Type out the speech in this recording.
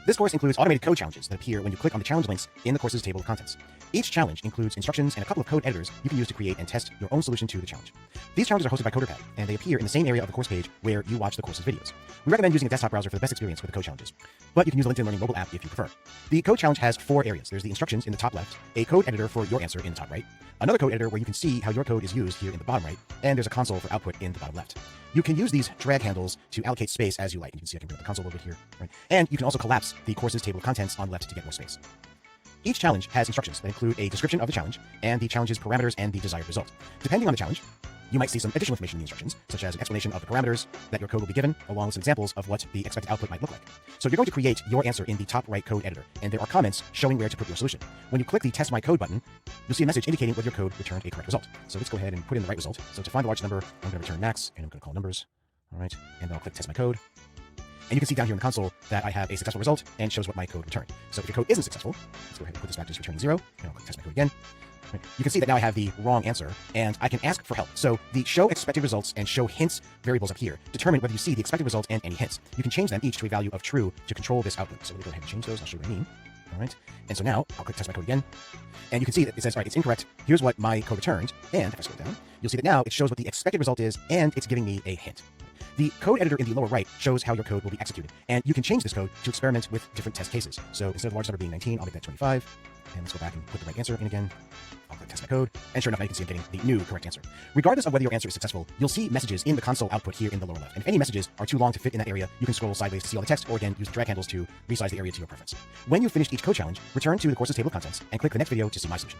This course includes automated code challenges that appear when you click on the challenge links in the course's table of contents. Each challenge includes instructions and a couple of code editors you can use to create and test your own solution to the challenge. These challenges are hosted by CoderPad, and they appear in the same area of the course page where you watch the course's videos. We recommend using a desktop browser for the best experience with the code challenges, but you can use the LinkedIn Learning mobile app if you prefer. The code challenge has 4 areas. There's the instructions in the top left, a code editor for your answer in the top right, another code editor where you can see how your code is used here in the bottom right, and there's a console for output in the bottom left. You can use these drag handles to allocate space as you like. You can see I can bring up the console a little bit here, right? And you can also collapse the course's table of contents on left to get more space. Each challenge has instructions that include a description of the challenge and the challenge's parameters and the desired result. Depending on the challenge, you might see some additional information in the instructions, such as an explanation of the parameters that your code will be given, along with some examples of what the expected output might look like. So you're going to create your answer in the top right code editor, and there are comments showing where to put your solution. When you click the Test My Code button, you'll see a message indicating whether your code returned a correct result. So let's go ahead and put in the right result. So to find the largest number, I'm going to return max, and I'm going to call numbers. All right, and then I'll click Test My Code. And you can see down here in the console that I have a successful result and shows what my code returned. So if your code isn't successful, let's go ahead and put this back to just returning 0, and I'll click Test My Code again. Right. You can see that now I have the wrong answer, and I can ask for help. So the Show Expected Results and Show Hints variables up here determine whether you see the expected result and any hints. You can change them each to a value of true to control this output. So let me go ahead and change those. I'll show you what I mean. All right. And so now I'll click Test My Code again. And you can see that it says, all right, it's incorrect. Here's what my code returned. And if I scroll down, you'll see that now it shows what the expected result is, and it's giving me a hint. The code editor in the lower right shows how your code will be executed, and you can change this code to experiment with different test cases. So instead of the largest number being 19, I'll make that 25, and let's go back and put the right answer in again. I'll click Test My Code, and sure enough, now you can see I'm getting the new correct answer. Regardless of whether your answer is successful, you'll see messages in the console output here in the lower left, and if any messages are too long to fit in that area, you can scroll sideways to see all the text, or again, use the drag handles to resize the area to your preference. When you've finished each code challenge, return to the course's table of contents, and click the next video to see my solution.